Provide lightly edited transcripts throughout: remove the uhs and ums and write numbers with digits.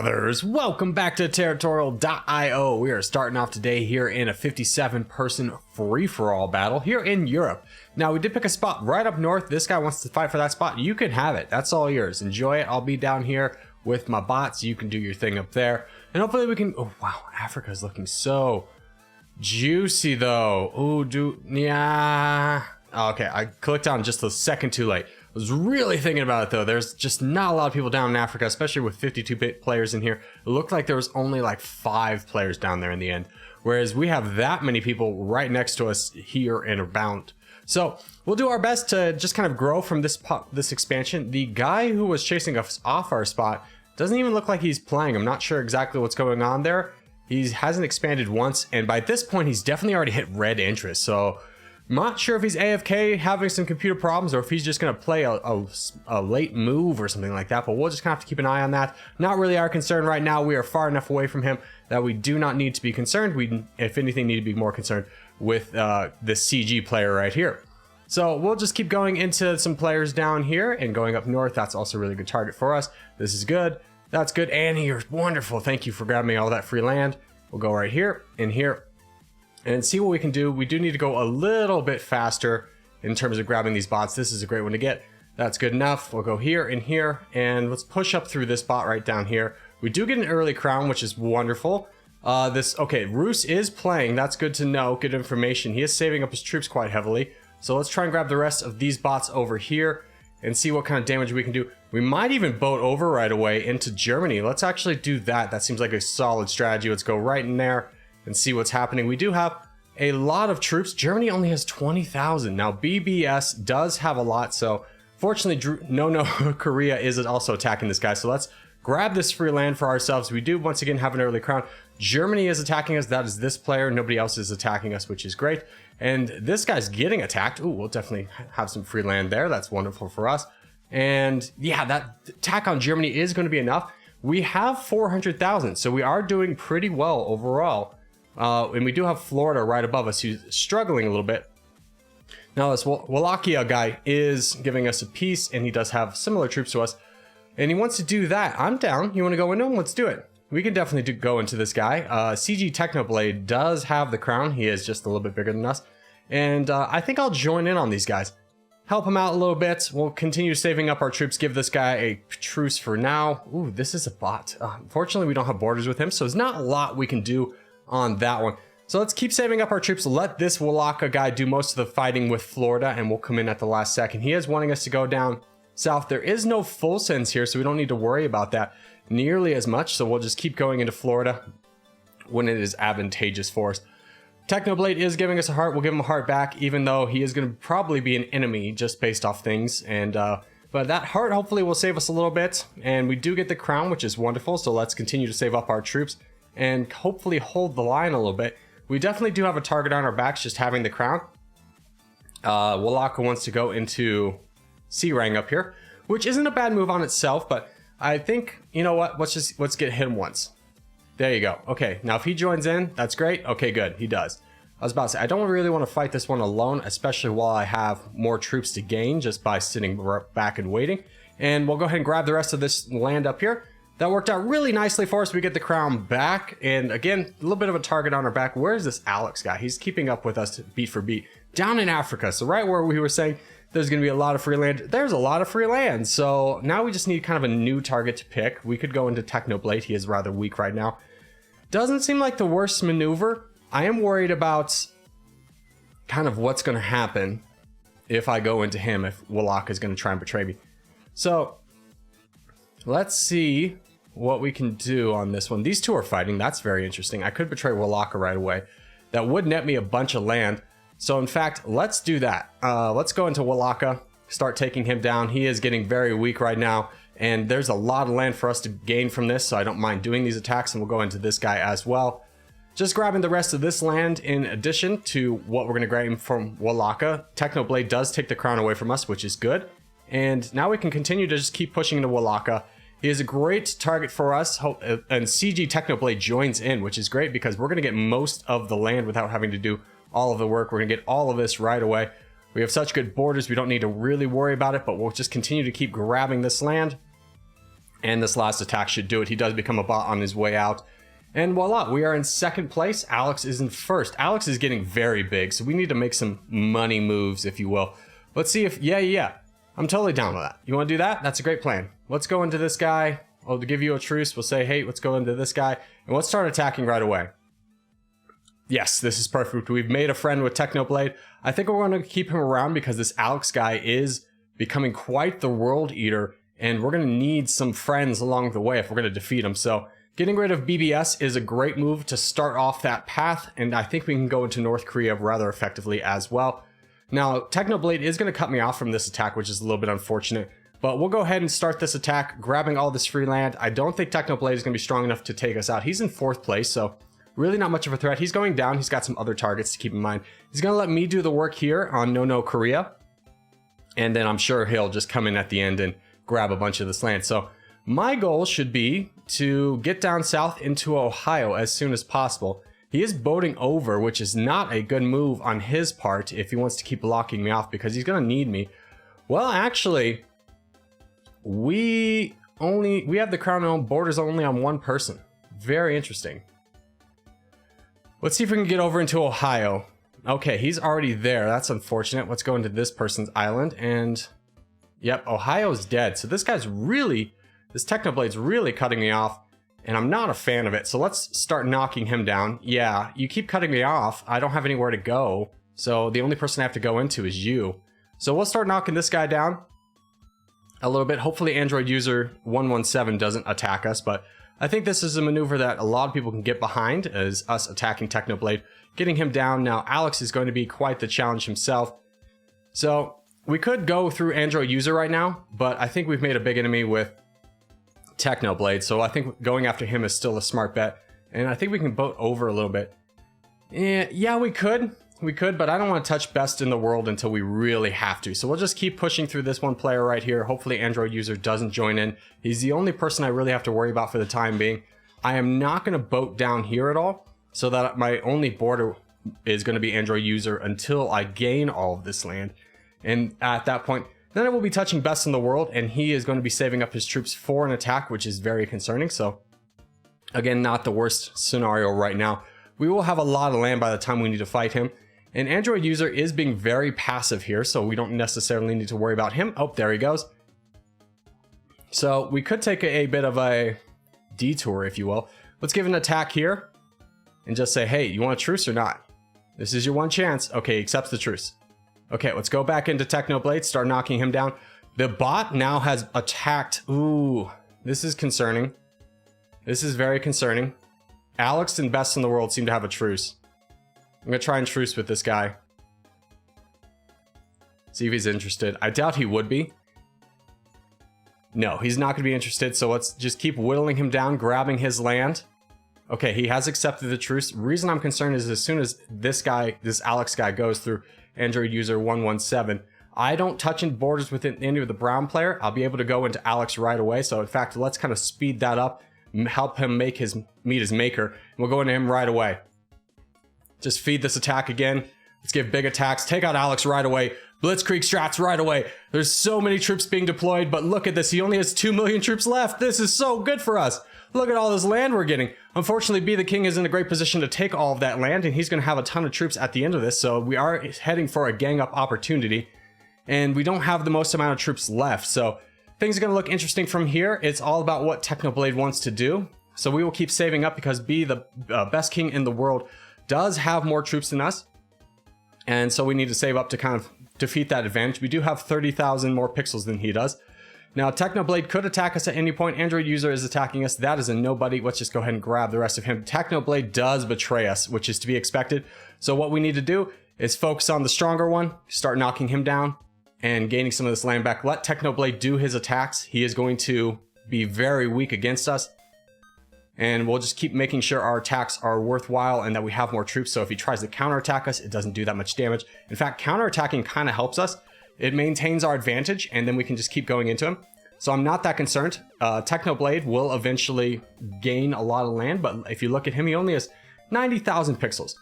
brothers, welcome back to Territorial IO. We are starting off today here in a 57-person free-for-all battle here in Europe. Now, we did pick a spot right up north. This guy wants to fight for that spot. You can have it. That's all yours. Enjoy it. I'll be down here with my bots. You can do your thing up there. And hopefully we can... Oh, wow. Africa's looking so juicy, though. Ooh, yeah. Okay, I clicked on just a second too late. I was really thinking about it, though. There's just not a lot of people down in Africa, especially with 52 players in here. It looked like there was only like 5 players down there in the end, whereas we have that many people right next to us here and around. So we'll do our best to just kind of grow from this expansion. The guy who was chasing us off our spot doesn't even look like he's playing. I'm not sure exactly what's going on there. He hasn't expanded once, and by this point, he's definitely already hit red interest. So not sure if he's AFK having some computer problems or if he's just going to play a late move or something like that, but we'll just kind of have to keep an eye on that. Not really our concern right now. We are far enough away from him that we do not need to be concerned. We, if anything, need to be more concerned with this CG player right here. So we'll just keep going into some players down here and going up north. That's also a really good target for us. This is good. That's good. And you're wonderful. Thank you for grabbing me all that free land. We'll go right here and here and see what we can do. We do need to go a little bit faster in terms of grabbing these bots. This is a great one to get. That's good enough. We'll go here and here, and let's push up through this bot right down here. We do get an early crown, which is wonderful. Okay, Roos is playing. That's good to know. Good information. He is saving up his troops quite heavily. So let's try and grab the rest of these bots over here and see what kind of damage we can do. We might even boat over right away into Germany. Let's actually do that. That seems like a solid strategy. Let's go right in there and see what's happening. We do have a lot of troops. Germany only has 20,000. Now, BBS does have a lot, so fortunately, Korea is also attacking this guy. So let's grab this free land for ourselves. We do, once again, have an early crown. Germany is attacking us. That is this player. Nobody else is attacking us, which is great. And this guy's getting attacked. Ooh, we'll definitely have some free land there. That's wonderful for us. And yeah, that attack on Germany is going to be enough. We have 400,000, so we are doing pretty well overall. And we do have Florida right above us, who's struggling a little bit. Now, this Wallachia guy is giving us a piece, and he does have similar troops to us. And he wants to do that. I'm down. You want to go into him? Let's do it. We can definitely go into this guy. CG Technoblade does have the crown. He is just a little bit bigger than us. And I think I'll join in on these guys. Help him out a little bit. We'll continue saving up our troops. Give this guy a truce for now. Ooh, this is a bot. Unfortunately, we don't have borders with him, so there's not a lot we can do on that one. So let's keep saving up our troops. Let this Wallachia guy do most of the fighting with Florida, and we'll come in at the last second. He is wanting us to go down south. There is no full sends here, so we don't need to worry about that nearly as much. So we'll just keep going into Florida when it is advantageous for us. Technoblade is giving us a heart. We'll give him a heart back, even though he is going to probably be an enemy just based off things. And but that heart hopefully will save us a little bit. And we do get the crown, which is wonderful. So let's continue to save up our troops and hopefully hold the line a little bit. We definitely do have a target on our backs just having the crown. Wallachia wants to go into C-Rang up here, which isn't a bad move on itself, but I think, you know what, let's get him once. There you go. Okay, now if he joins in, that's great. Okay, good, he does. I was about to say, I don't really want to fight this one alone, especially while I have more troops to gain just by sitting back and waiting. And we'll go ahead and grab the rest of this land up here. That worked out really nicely for us. We get the crown back. And again, a little bit of a target on our back. Where's this Alex guy? He's keeping up with us beat for beat. Down in Africa. So right where we were saying there's going to be a lot of free land. There's a lot of free land. So now we just need kind of a new target to pick. We could go into Technoblade. He is rather weak right now. Doesn't seem like the worst maneuver. I am worried about kind of what's going to happen if I go into him, if Wallachia is going to try and betray me. So let's see what we can do on this one. These two are fighting. That's very interesting. I could betray Wallachia right away. That would net me a bunch of land. So in fact, let's do that. Let's go into Wallachia, start taking him down. He is getting very weak right now, and there's a lot of land for us to gain from this, so I don't mind doing these attacks, and we'll go into this guy as well. Just grabbing the rest of this land in addition to what we're going to grab from Wallachia. Technoblade does take the crown away from us, which is good. And now we can continue to just keep pushing into Wallachia. He is a great target for us, and CG Technoblade joins in, which is great because we're going to get most of the land without having to do all of the work. We're going to get all of this right away. We have such good borders, we don't need to really worry about it, but we'll just continue to keep grabbing this land. And this last attack should do it. He does become a bot on his way out. And voila, we are in second place. Alex is in first. Alex is getting very big, so we need to make some money moves, if you will. Let's see if, yeah. I'm totally down with that. You want to do that? That's a great plan. Let's go into this guy. I'll give you a truce. We'll say, hey, let's go into this guy. And let's start attacking right away. Yes, this is perfect. We've made a friend with Technoblade. I think we're going to keep him around because this Alex guy is becoming quite the world eater. And we're going to need some friends along the way if we're going to defeat him. So getting rid of BBS is a great move to start off that path. And I think we can go into North Korea rather effectively as well. Now, Technoblade is going to cut me off from this attack, which is a little bit unfortunate. But we'll go ahead and start this attack, grabbing all this free land. I don't think Technoblade is going to be strong enough to take us out. He's in fourth place, so really not much of a threat. He's going down. He's got some other targets to keep in mind. He's going to let me do the work here on No Korea. And then I'm sure he'll just come in at the end and grab a bunch of this land. So my goal should be to get down south into Ohio as soon as possible. He is boating over, which is not a good move on his part if he wants to keep blocking me off because he's going to need me. Well, actually, we have the crown on borders only on one person. Very interesting. Let's see if we can get over into Ohio. Okay, he's already there. That's unfortunate. Let's go into this person's island and yep, Ohio's dead. So this Technoblade's really cutting me off. And I'm not a fan of it, so let's start knocking him down. Yeah, you keep cutting me off. I don't have anywhere to go, so the only person I have to go into is you. So we'll start knocking this guy down a little bit. Hopefully Android user 117 doesn't attack us, but I think this is a maneuver that a lot of people can get behind, is us attacking Technoblade, getting him down. Now, Alex is going to be quite the challenge himself. So we could go through Android user right now, but I think we've made a big enemy with Technoblade, so I think going after him is still a smart bet. And I think we can boat over a little bit. Yeah, we could, but I don't want to touch best in the world until we really have to. So we'll just keep pushing through this one player right here. Hopefully Android user doesn't join in. He's the only person I really have to worry about for the time being. I am not going to boat down here at all, so that my only border is going to be Android user until I gain all of this land. And at that point, then I will be touching best in the world, and he is going to be saving up his troops for an attack, which is very concerning. So, again, not the worst scenario right now. We will have a lot of land by the time we need to fight him. And Android user is being very passive here, so we don't necessarily need to worry about him. Oh, there he goes. So, we could take a bit of a detour, if you will. Let's give an attack here, and just say, hey, you want a truce or not? This is your one chance. Okay, he accepts the truce. Okay, let's go back into Technoblade, start knocking him down. The bot now has attacked. Ooh, this is concerning. This is very concerning. Alex and Best in the World seem to have a truce. I'm going to try and truce with this guy. See if he's interested. I doubt he would be. No, he's not going to be interested, so let's just keep whittling him down, grabbing his land. Okay, he has accepted the truce. The reason I'm concerned is as soon as this Alex guy goes through Android user 117, I don't touch in borders with any of the brown player. I'll be able to go into Alex right away. So in fact, let's kind of speed that up, help him meet his maker, and we'll go into him right away. Just feed this attack again. Let's give big attacks. Take out Alex right away. Blitzkrieg strats right away. There's so many troops being deployed, but look at this. He only has 2 million troops left. This is so good for us. Look at all this land we're getting. Unfortunately, Be the King is in a great position to take all of that land, and he's going to have a ton of troops at the end of this, so we are heading for a gang up opportunity, and we don't have the most amount of troops left, so things are going to look interesting from here. It's all about what Technoblade wants to do, so we will keep saving up because Be the best king in the world does have more troops than us, and so we need to save up to kind of defeat that advantage. We do have 30,000 more pixels than he does. Now, Technoblade could attack us at any point. Android user is attacking us. That is a nobody. Let's just go ahead and grab the rest of him. Technoblade does betray us, which is to be expected. So what we need to do is focus on the stronger one, start knocking him down, and gaining some of this land back. Let Technoblade do his attacks. He is going to be very weak against us. And we'll just keep making sure our attacks are worthwhile and that we have more troops. So if he tries to counterattack us, it doesn't do that much damage. In fact, counterattacking kind of helps us. It maintains our advantage, and then we can just keep going into him. So I'm not that concerned. Technoblade will eventually gain a lot of land, but if you look at him, he only has 90,000 pixels.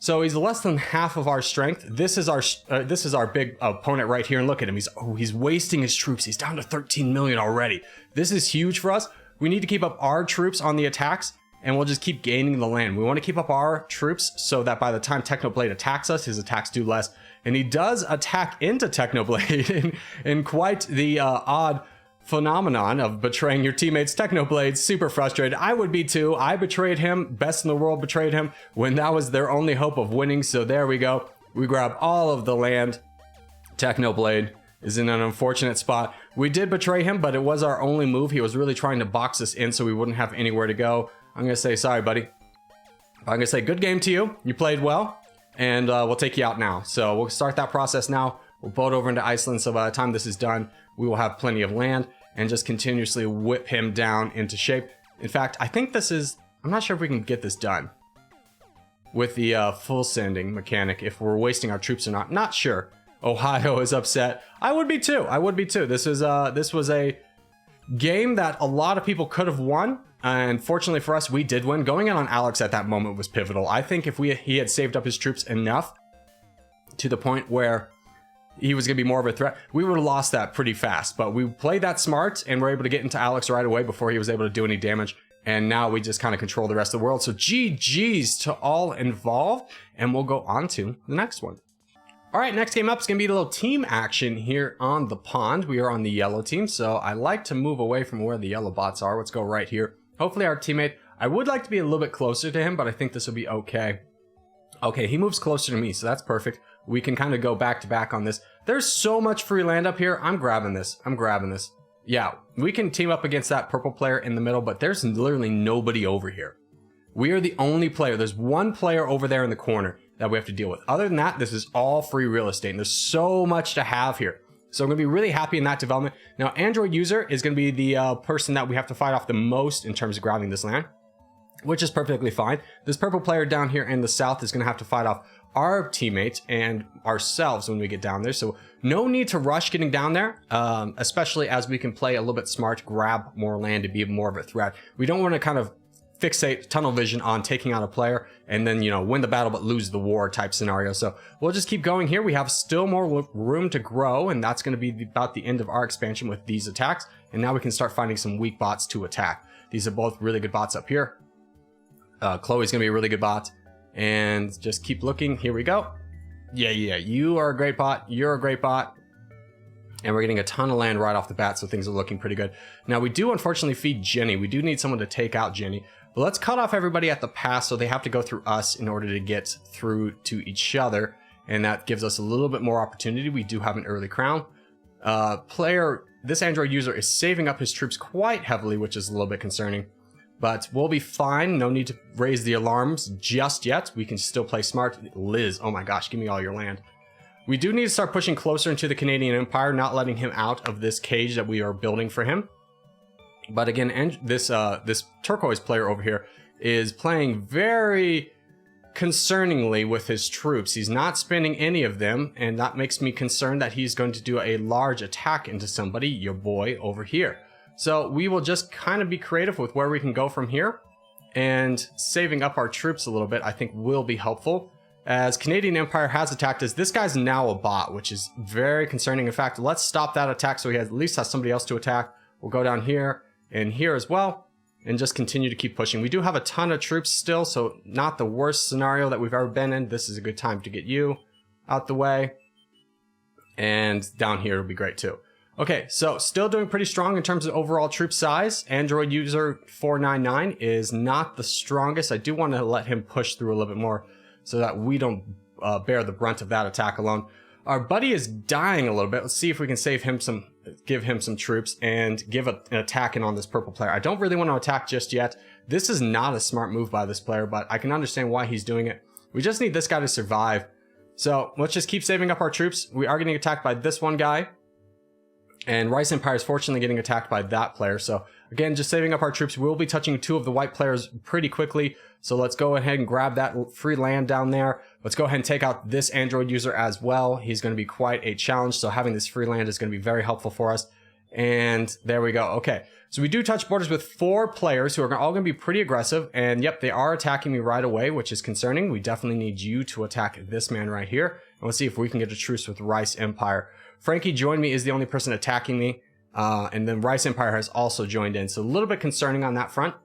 So he's less than half of our strength. This is our big opponent right here, and look at him. He's wasting his troops. He's down to 13 million already. This is huge for us. We need to keep up our troops on the attacks, and we'll just keep gaining the land. We want to keep up our troops so that by the time Technoblade attacks us, his attacks do less. And he does attack into Technoblade in quite the odd phenomenon of betraying your teammates. Technoblade, super frustrated. I would be too. I betrayed him. Best in the world betrayed him when that was their only hope of winning. So there we go. We grab all of the land. Technoblade is in an unfortunate spot. We did betray him, but it was our only move. He was really trying to box us in so we wouldn't have anywhere to go. I'm going to say, sorry, buddy. I'm going to say good game to you. You played well, and we'll take you out now. So we'll start that process now. We'll boat over into Iceland, so by the time this is done, we will have plenty of land and just continuously whip him down into shape. In fact, I think this is... I'm not sure if we can get this done with the full sending mechanic, if we're wasting our troops or not. Not sure. Ohio is upset. I would be too. I would be too. This was a game that a lot of people could have won. And fortunately for us, we did win. Going in on Alex at that moment was pivotal. I think if he had saved up his troops enough to the point where he was going to be more of a threat, we would have lost that pretty fast. But we played that smart and were able to get into Alex right away before he was able to do any damage. And now we just kind of control the rest of the world. So GG's to all involved. And we'll go on to the next one. All right, next game up is going to be a little team action here on the pond. We are on the yellow team, so I like to move away from where the yellow bots are. Let's go right here. Hopefully our teammate... I would like to be a little bit closer to him, but I think this will be okay. Okay, he moves closer to me, so that's perfect. We can kind of go back to back on this. There's so much free land up here. I'm grabbing this. I'm grabbing this. Yeah, we can team up against that purple player in the middle, but there's literally nobody over here. We are the only player. There's one player over there in the corner that we have to deal with. Other than that, this is all free real estate, and there's so much to have here. So I'm going to be really happy in that development. Now, Android user is going to be the person that we have to fight off the most in terms of grabbing this land, which is perfectly fine. This purple player down here in the south is going to have to fight off our teammates and ourselves when we get down there. So no need to rush getting down there, especially as we can play a little bit smart, grab more land to be more of a threat. We don't want to kind of fixate tunnel vision on taking out a player and then, you know, win the battle but lose the war type scenario. So we'll just keep going here. We have still more room to grow, and that's going to be about the end of our expansion with these attacks. And now we can start finding some weak bots to attack. These are both really good bots up here. Chloe's going to be a really good bot. And just keep looking. Here we go. Yeah, you are a great bot. You're a great bot. And we're getting a ton of land right off the bat, so things are looking pretty good. Now, we do unfortunately feed Jenny. We do need someone to take out Jenny. But let's cut off everybody at the pass so they have to go through us in order to get through to each other. And that gives us a little bit more opportunity. We do have an early crown. This Android user is saving up his troops quite heavily, which is a little bit concerning. But we'll be fine. No need to raise the alarms just yet. We can still play smart. Liz, oh my gosh, give me all your land. We do need to start pushing closer into the Canadian Empire, not letting him out of this cage that we are building for him. But again, this turquoise player over here is playing very concerningly with his troops. He's not spending any of them, and that makes me concerned that he's going to do a large attack into somebody, your boy over here. So we will just kind of be creative with where we can go from here, and saving up our troops a little bit I think will be helpful. As Canadian Empire has attacked us, this guy's now a bot, which is very concerning. In fact, let's stop that attack so he at least has somebody else to attack. We'll go down here and here as well, and just continue to keep pushing. We do have a ton of troops still, so not the worst scenario that we've ever been in. This is a good time to get you out the way. And down here will be great too. Okay, so still doing pretty strong in terms of overall troop size. Android user 499 is not the strongest. I do want to let him push through a little bit more so that we don't bear the brunt of that attack alone. Our buddy is dying a little bit. Let's see if we can save him some, give him some troops and give an attack in on this purple player. I don't really want to attack just yet. This is not a smart move by this player, but I can understand why he's doing it. We just need this guy to survive. So let's just keep saving up our troops. We are getting attacked by this one guy. And Rice Empire is fortunately getting attacked by that player. So again, just saving up our troops. We'll be touching two of the white players pretty quickly. So let's go ahead and grab that free land down there. Let's go ahead and take out this Android user as well. He's going to be quite a challenge. So having this free land is going to be very helpful for us. And there we go. Okay, so we do touch borders with 4 players who are all going to be pretty aggressive. And yep, they are attacking me right away, which is concerning. We definitely need you to attack this man right here. And let's see if we can get a truce with Rice Empire. Frankie Join Me is the only person attacking me. And then Rice Empire has also joined in. So a little bit concerning on that front.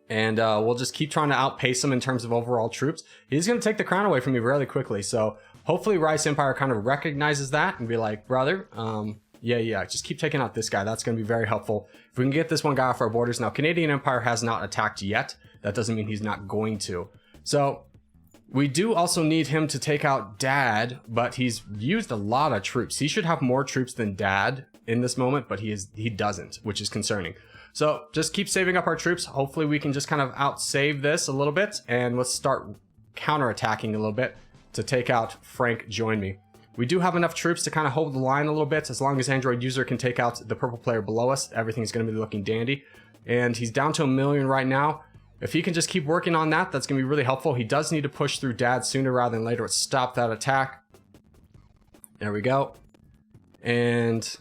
And we'll just keep trying to outpace him in terms of overall troops. He's going to take the crown away from me really quickly. So hopefully Rice Empire kind of recognizes that and be like, brother, yeah, just keep taking out this guy. That's going to be very helpful. If we can get this one guy off our borders. Now, Canadian Empire has not attacked yet. That doesn't mean he's not going to. So we do also need him to take out Dad, but he's used a lot of troops. He should have more troops than Dad in this moment, but he doesn't, which is concerning. So just keep saving up our troops. Hopefully we can just kind of outsave this a little bit, and let's start counterattacking a little bit to take out Frank Join Me. We do have enough troops to kind of hold the line a little bit. As long as Android User can take out the purple player below us, everything's going to be looking dandy. And he's down to 1 million right now. If he can just keep working on that, that's going to be really helpful. He does need to push through Dad sooner rather than later. Let's stop that attack. There we go. And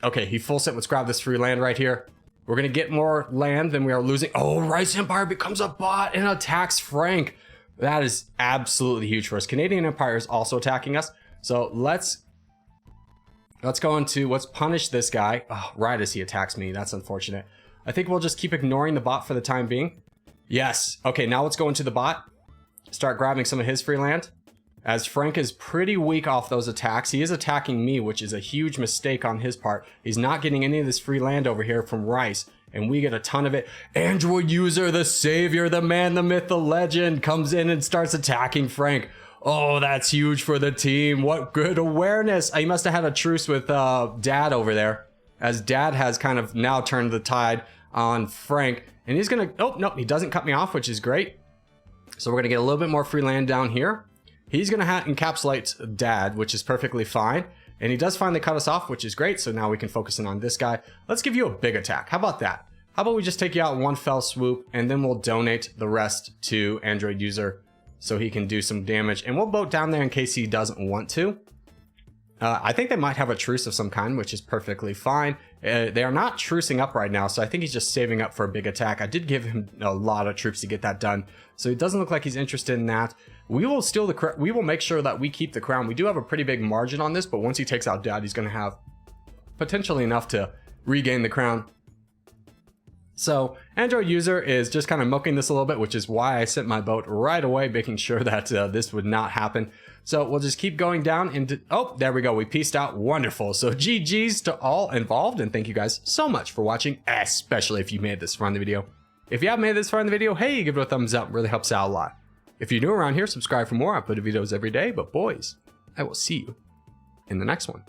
okay, he full set. Let's grab this free land right here. We're going to get more land than we are losing. Oh, Rice Empire becomes a bot and attacks Frank. That is absolutely huge for us. Canadian Empire is also attacking us. So let's go into, let's punish this guy. Oh, right as he attacks me. That's unfortunate. I think we'll just keep ignoring the bot for the time being. Yes. Okay, now let's go into the bot. Start grabbing some of his free land. As Frank is pretty weak off those attacks. He is attacking me, which is a huge mistake on his part. He's not getting any of this free land over here from Rice. And we get a ton of it. Android User, the savior, the man, the myth, the legend, comes in and starts attacking Frank. Oh, that's huge for the team. What good awareness. He must have had a truce with Dad over there, as Dad has kind of now turned the tide on Frank. And he's going to... Oh, no, he doesn't cut me off, which is great. So we're going to get a little bit more free land down here. He's going to encapsulate Dad, which is perfectly fine. And he does finally cut us off, which is great. So now we can focus in on this guy. Let's give you a big attack. How about that? How about we just take you out in one fell swoop, and then we'll donate the rest to Android User so he can do some damage. And we'll boat down there in case he doesn't want to. I think they might have a truce of some kind, which is perfectly fine. They are not trucing up right now, so I think he's just saving up for a big attack. I did give him a lot of troops to get that done, so it doesn't look like he's interested in that. We will steal the crown. We will make sure that we keep the crown. We do have a pretty big margin on this, but once he takes out Dad, he's going to have potentially enough to regain the crown. So Android User is just kind of milking this a little bit, which is why I sent my boat right away, making sure that this would not happen. So we'll just keep going down into... Oh, there we go. We pieced out. Wonderful. So GG's to all involved, and thank you guys so much for watching, especially if you made this far in the video. If you have made this far in the video, hey, give it a thumbs up. It really helps out a lot. If you're new around here, subscribe for more. I put videos every day, but boys, I will see you in the next one.